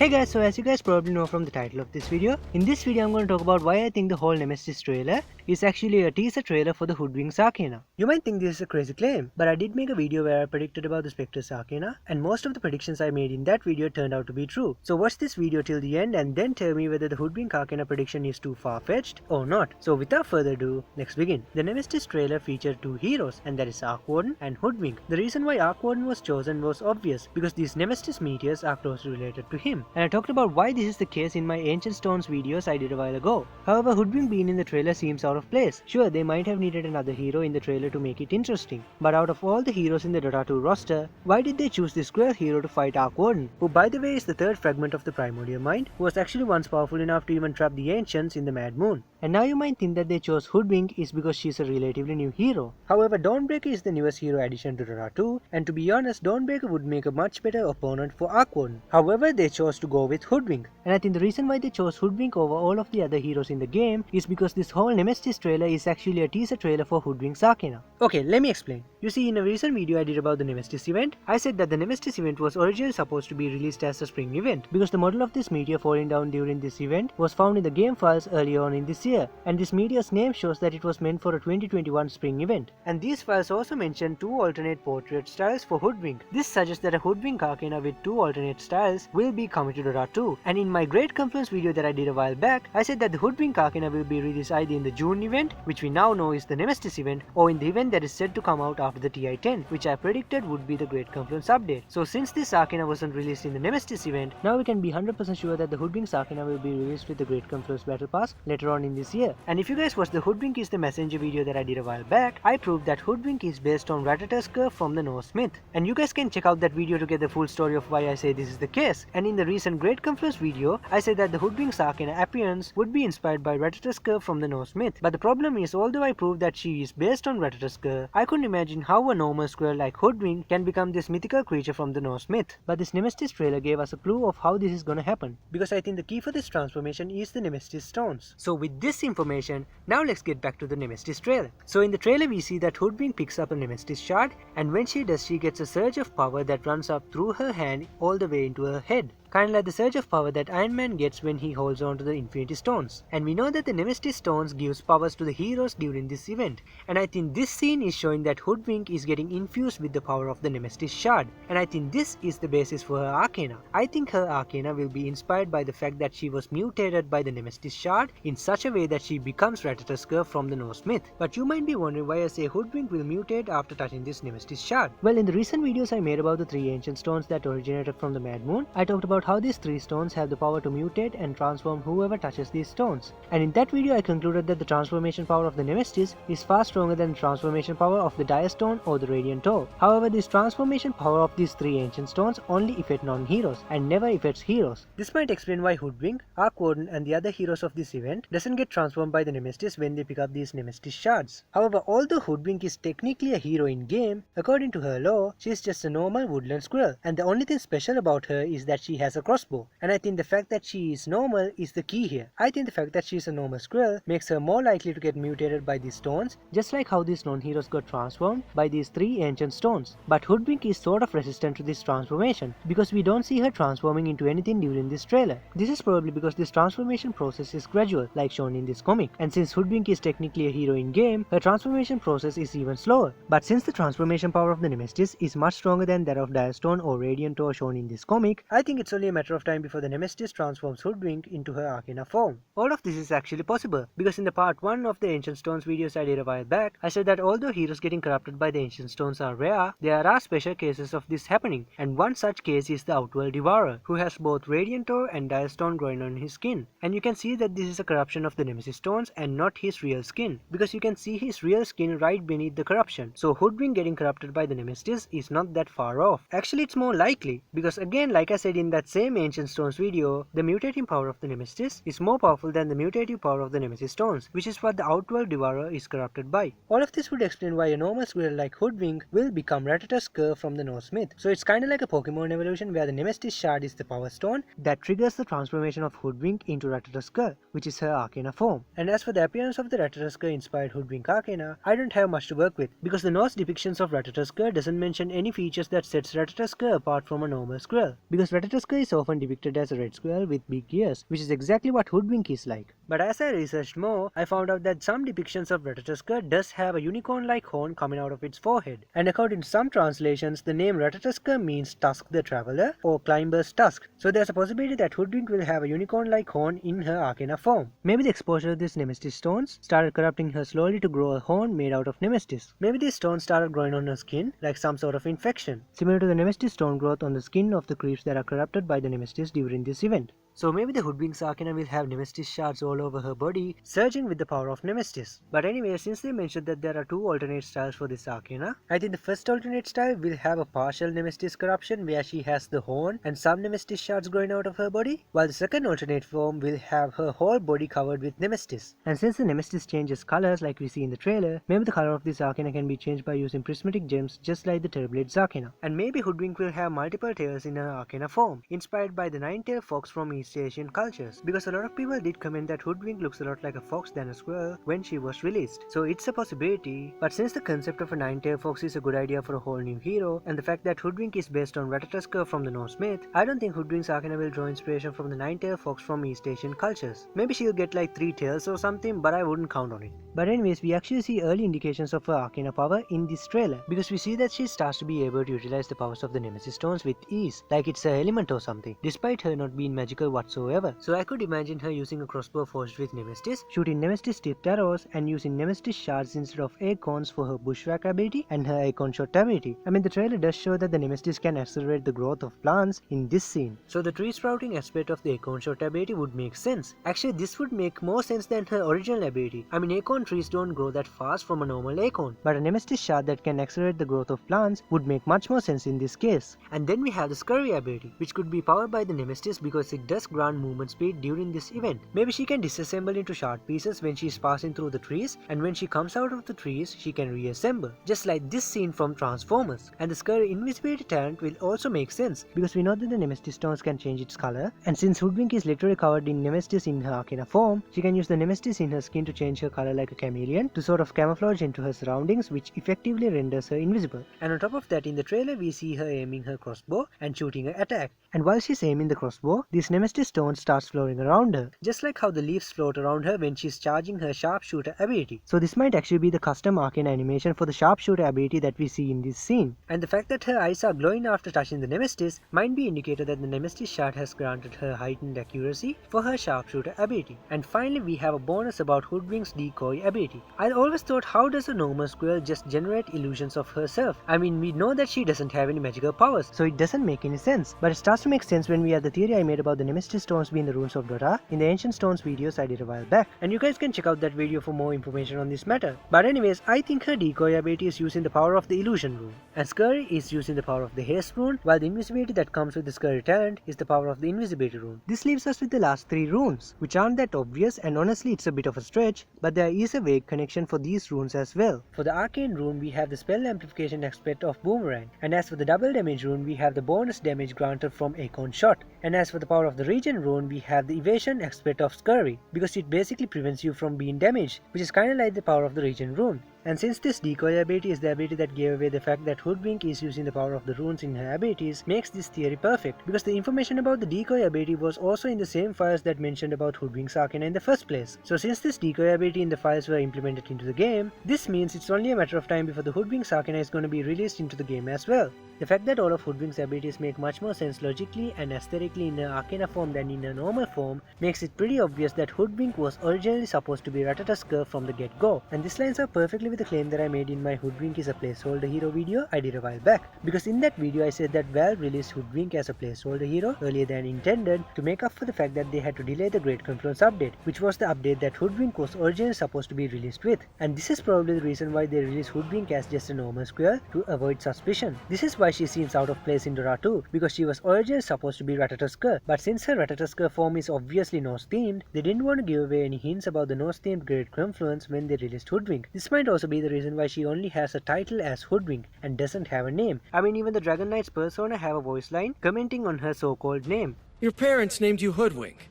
Hey guys, so as you guys probably know from the title of this video, in this video I'm going to talk about why I think the whole Nemesis trailer is actually a teaser trailer for the Hoodwinks Arcana. You might think this is a crazy claim, but I did make a video where I predicted about the Spectre's Arcana, and most of the predictions I made in that video turned out to be true. So watch this video till the end and then tell me whether the Hoodwink Arcana prediction is too far-fetched or not. So without further ado, let's begin. The Nemesis trailer featured two heroes, and that is Arc Warden and Hoodwink. The reason why Arc Warden was chosen was obvious, because these Nemesis meteors are closely related to him. And I talked about why this is the case in my Ancient Stones videos I did a while ago. However, Hoodwink being in the trailer seems out of place. Sure, they might have needed another hero in the trailer to make it interesting, but out of all the heroes in the Dota 2 roster, why did they choose this Squirrel hero to fight Arc Warden, who by the way is the third fragment of the Primordial Mind, who was actually once powerful enough to even trap the Ancients in the Mad Moon. And now you might think that they chose Hoodwink is because she's a relatively new hero. However, Dawnbreaker is the newest hero addition to Dota 2, and to be honest, Dawnbreaker would make a much better opponent for Arc Warden. However, they chose to go with Hoodwink. And I think the reason why they chose Hoodwink over all of the other heroes in the game is because this whole Nemestice trailer is actually a teaser trailer for Hoodwinks Arcana. Okay, let me explain. You see, in a recent video I did about the Nemestice event, I said that the Nemestice event was originally supposed to be released as a spring event, because the model of this meteor falling down during this event was found in the game files earlier on in this year, and this meteor's name shows that it was meant for a 2021 spring event. And these files also mention two alternate portrait styles for Hoodwink. This suggests that a Hoodwink Arcana with two alternate styles will be coming to Dota 2, and in my Great Confluence video that I did a while back, I said that the Hoodwink Arcana will be released either in the June event, which we now know is the Nemestice event, or in the event that is said to come out after the TI-10, which I predicted would be the Great Confluence update. So since this Arcana wasn't released in the Nemestice event, now we can be 100% sure that the Hoodwinks Arcana will be released with the Great Confluence Battle Pass later on in this year. And if you guys watched the Hoodwink is the Messenger video that I did a while back, I proved that Hoodwink is based on Ratatoskr from the Norse myth. And you guys can check out that video to get the full story of why I say this is the case. And in the recent Great Confluence video, I said that the Hoodwinks Arcana appearance would be inspired by Ratatoskr from the Norse myth. But the problem is, although I proved that she is based on Ratatoskr, I couldn't imagine how a normal squirrel like Hoodwink can become this mythical creature from the Norse myth. But this Nemesis trailer gave us a clue of how this is gonna happen, because I think the key for this transformation is the Nemesis stones. So with this information, now let's get back to the Nemesis trailer. So in the trailer we see that Hoodwink picks up a Nemesis shard, and when she does, she gets a surge of power that runs up through her hand all the way into her head. Kinda like the surge of power that Iron Man gets when he holds on to the Infinity Stones. And we know that the Nemesis Stones gives powers to the heroes during this event. And I think this scene is showing that Hoodwink is getting infused with the power of the Nemesis Shard. And I think this is the basis for her Arcana. I think her Arcana will be inspired by the fact that she was mutated by the Nemesis Shard in such a way that she becomes Ratatoskr from the Norse myth. But you might be wondering why I say Hoodwink will mutate after touching this Nemesis Shard. Well, in the recent videos I made about the three ancient stones that originated from the Mad Moon, I talked about how these three stones have the power to mutate and transform whoever touches these stones. And in that video I concluded that the transformation power of the Nemesis is far stronger than the transformation power of the Dire Stone or the Radiant Ore. However, this transformation power of these three ancient stones only affect non-heroes and never affects heroes. This might explain why Hoodwink, Arc Warden and the other heroes of this event doesn't get transformed by the Nemesis when they pick up these Nemesis shards. However, although Hoodwink is technically a hero in game, according to her lore, she is just a normal woodland squirrel, and the only thing special about her is that she has a crossbow. And I think the fact that she is normal is the key here. I think the fact that she is a normal squirrel makes her more likely to get mutated by these stones, just like how these non-heroes got transformed by these three ancient stones. But Hoodwink is sort of resistant to this transformation, because we don't see her transforming into anything during this trailer. This is probably because this transformation process is gradual, like shown in this comic. And since Hoodwink is technically a hero in game, her transformation process is even slower. But since the transformation power of the Nemesis is much stronger than that of Dire Stone or Radiant Ore shown in this comic, I think it's only a matter of time before the Nemesis transforms Hoodwink into her Arcana form. All of this is actually possible, because in the part 1 of the Ancient Stones videos I did a while back, I said that although heroes getting corrupted by the Ancient Stones are rare, there are special cases of this happening, and one such case is the Outworld Devourer, who has both Radiant Ore and Dire Stone growing on his skin. And you can see that this is a corruption of the Nemesis Stones and not his real skin, because you can see his real skin right beneath the corruption. So Hoodwink getting corrupted by the Nemesis is not that far off. Actually, it's more likely, because again, like I said in that same Ancient Stones video, the mutating power of the Nemesis is more powerful than the mutative power of the Nemesis Stones, which is what the Outworld Devourer is corrupted by. All of this would explain why a normal squirrel like Hoodwink will become Ratatoskr from the Norse myth. So it's kinda like a Pokemon evolution where the Nemesis shard is the power stone that triggers the transformation of Hoodwink into Ratatoskr, which is her Arcana form. And as for the appearance of the Ratatoskr inspired Hoodwink Arcana, I don't have much to work with, because the Norse depictions of Ratatoskr doesn't mention any features that sets Ratatoskr apart from a normal squirrel. Because Ratatoskr Ratatoskr is often depicted as a red squirrel with big ears, which is exactly what Hoodwink is like. But as I researched more, I found out that some depictions of Ratatoskr does have a unicorn-like horn coming out of its forehead. And according to some translations, the name Ratatoskr means Tusk the Traveler or Climber's Tusk. So there's a possibility that Hoodwink will have a unicorn-like horn in her Arcana form. Maybe the exposure of these Nemestice stones started corrupting her slowly to grow a horn made out of Nemestice. Maybe these stones started growing on her skin like some sort of infection, similar to the Nemestice stone growth on the skin of the creeps that are corrupted by the Nemestice during this event. So maybe the Hoodwinks Arcana will have Nemestice shards all over her body, surging with the power of Nemestice. But anyway, since they mentioned that there are two alternate styles for this Arcana, I think the first alternate style will have a partial Nemestice corruption where she has the horn and some Nemestice shards growing out of her body, while the second alternate form will have her whole body covered with Nemestice. And since the Nemestice changes colors like we see in the trailer, maybe the color of this Arcana can be changed by using prismatic gems just like the Terrablade's Arcana. And maybe Hoodwink will have multiple tails in her Arcana form, inspired by the nine-tailed fox from East Asian cultures, because a lot of people did comment that Hoodwink looks a lot like a fox than a squirrel when she was released. So it's a possibility, but since the concept of a nine-tailed fox is a good idea for a whole new hero, and the fact that Hoodwink is based on Ratatoskr from the Norse myth, I don't think Hoodwink's Arcana will draw inspiration from the nine-tailed fox from East Asian cultures. Maybe she'll get like 3 tails or something, but I wouldn't count on it. But anyways, we actually see early indications of her Arcana power in this trailer, because we see that she starts to be able to utilize the powers of the Nemesis stones with ease, like it's her element or something, despite her not being magical whatsoever. So I could imagine her using a crossbow forged with Nemestice, shooting Nemestice tipped arrows, and using Nemestice shards instead of acorns for her bushwhack ability and her acorn shot ability. I mean, the trailer does show that the Nemestice can accelerate the growth of plants in this scene, so the tree sprouting aspect of the acorn shot ability would make sense. Actually, this would make more sense than her original ability. I mean, acorn trees don't grow that fast from a normal acorn, but a Nemestice shard that can accelerate the growth of plants would make much more sense in this case. And then we have the scurry ability, which could be powered by the Nemestice because it does grant movement speed during this event. Maybe she can disassemble into shard pieces when she is passing through the trees, and when she comes out of the trees, she can reassemble, just like this scene from Transformers. And the scurry invisibility talent will also make sense, because we know that the Nemestice stones can change its color, and since Hoodwink is literally covered in Nemestice in her Arcana form, she can use the Nemestice in her skin to change her color like a chameleon to sort of camouflage into her surroundings, which effectively renders her invisible. And on top of that, in the trailer we see her aiming her crossbow and shooting her attack. And while she's aiming the crossbow, these Nemestice stones starts floating around her, just like how the leaves float around her when she's charging her sharpshooter ability. So this might actually be the custom Arcana animation for the sharpshooter ability that we see in this scene. And the fact that her eyes are glowing after touching the Nemestice might be indicator that the Nemestice shard has granted her heightened accuracy for her sharpshooter ability. And finally, we have a bonus about Hoodwink's decoy ability. I always thought, how does a normal squirrel just generate illusions of herself? I mean, we know that she doesn't have any magical powers, so it doesn't make any sense. But it starts to make sense when we have the theory I made about the Nemestice stones being the runes of Dota in the Ancient Stones videos I did a while back. And you guys can check out that video for more information on this matter. But anyways, I think her decoy ability is using the power of the illusion rune, and scurry is using the power of the haste rune, while the invisibility that comes with the scurry talent is the power of the invisibility rune. This leaves us with the last 3 runes, which aren't that obvious, and honestly it's a bit of a stretch, but there is a vague connection for these runes as well. For the arcane rune, we have the spell amplification aspect of boomerang, and as for the double damage rune, we have the bonus damage granted from acorn shot, and as for the power of the regen rune, we have the evasion aspect of scurry, because it basically prevents you from being damaged, which is kinda like the power of the regen rune. And since this decoy ability is the ability that gave away the fact that Hoodwink is using the power of the runes in her abilities, makes this theory perfect, because the information about the decoy ability was also in the same files that mentioned about Hoodwink's Arcana in the first place. So since this decoy ability in the files were implemented into the game, this means it's only a matter of time before the Hoodwink's Arcana is going to be released into the game as well. The fact that all of Hoodwink's abilities make much more sense logically and aesthetically in her Arcana form than in her normal form makes it pretty obvious that Hoodwink was originally supposed to be Ratatoskr from the get-go, and this lines up perfectly with the claim that I made in my Hoodwink is a placeholder hero video I did a while back, because in that video I said that Valve released Hoodwink as a placeholder hero earlier than intended to make up for the fact that they had to delay the Great Confluence update, which was the update that Hoodwink was originally supposed to be released with, and this is probably the reason why they released Hoodwink as just a normal squirrel to avoid suspicion. This is why she seems out of place in Dota 2, because she was originally supposed to be Ratatoskr, but since her Ratatoskr form is obviously Norse themed, they didn't want to give away any hints about the Norse themed Great Confluence when they released Hoodwink. This might also be the reason why she only has a title as Hoodwink and doesn't have a name. I mean, even the Dragon Knight's persona have a voice line commenting on her so-called name. Your parents named you Hoodwink.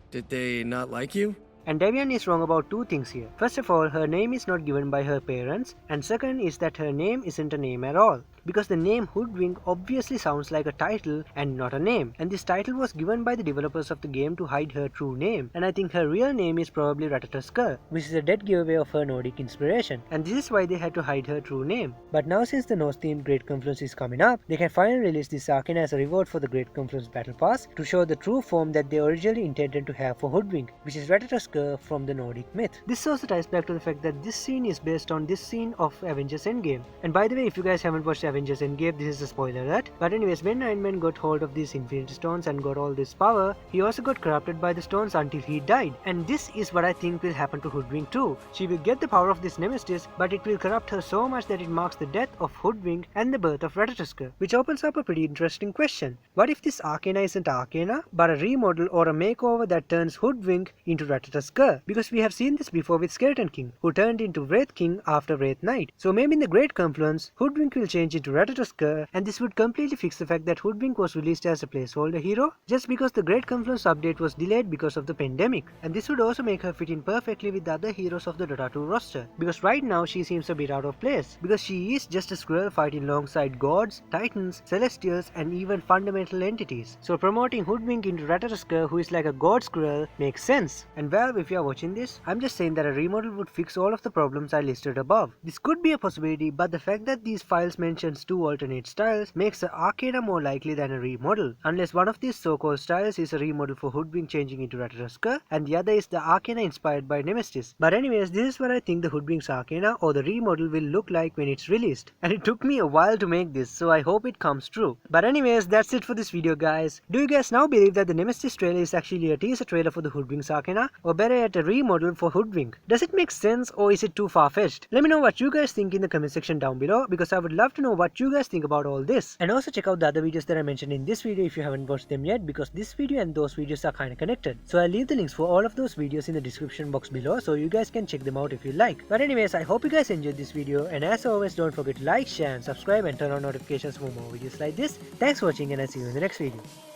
Did they not like you? And Devian is wrong about 2 things here. First of all, her name is not given by her parents, and second is that her name isn't a name at all. because the name Hoodwink obviously sounds like a title and not a name, and this title was given by the developers of the game to hide her true name, and I think her real name is probably Ratatoskr, which is a dead giveaway of her Nordic inspiration, and this is why they had to hide her true name. But now since the Norse themed Great Confluence is coming up, they can finally release this Arcana as a reward for the Great Confluence Battle Pass to show the true form that they originally intended to have for Hoodwink, which is Ratatoskr from the Nordic myth. This also ties back to the fact that this scene is based on this scene of Avengers Endgame. And by the way, if you guys haven't watched Avengers Endgame, this is a spoiler alert. But anyways, when Iron Man got hold of these Infinity Stones and got all this power, he also got corrupted by the stones until he died. And this is what I think will happen to Hoodwink too. She will get the power of this Nemestice, but it will corrupt her so much that it marks the death of Hoodwink and the birth of Ratatoskr, which opens up a pretty interesting question. What if this Arcana isn't Arcana, but a remodel or a makeover that turns Hoodwink into Ratatoskr? Because we have seen this before with Skeleton King, who turned into Wraith King after Wraith Knight. So maybe in the Great Confluence, Hoodwink will change into Ratatoskr, and this would completely fix the fact that Hoodwink was released as a placeholder hero just because the Great Confluence update was delayed because of the pandemic. And this would also make her fit in perfectly with the other heroes of the Dota 2 roster, because right now she seems a bit out of place, because she is just a squirrel fighting alongside gods, titans, celestials, and even fundamental entities. So promoting Hoodwink into Ratatoskr, who is like a god squirrel, makes sense. And well, if you are watching this, I'm just saying that a remodel would fix all of the problems I listed above. This could be a possibility, but the fact that these files mentions two alternate styles makes the Arcana more likely than a remodel, unless one of these so-called styles is a remodel for Hoodwink changing into Ratatoskr, and the other is the Arcana inspired by Nemestice. But anyways, this is what I think the Hoodwinks Arcana or the remodel will look like when it's released. And it took me a while to make this, so I hope it comes true. But anyways, that's it for this video, guys. Do you guys now believe that the Nemesis trailer is actually a teaser trailer for the Hoodwinks Arcana, or better yet, a remodel for Hoodwink? Does it make sense, or is it too far-fetched? Let me know what you guys think in the comment section down below, because I would love to know what you guys think about all this. And also check out the other videos that I mentioned in this video if you haven't watched them yet, because this video and those videos are kinda connected. So I'll leave the links for all of those videos in the description box below, so you guys can check them out if you like. But anyways, I hope you guys enjoyed this video, and as always, don't forget to like, share and subscribe and turn on notifications for more videos like this. Thanks for watching, and I'll see you in the next video.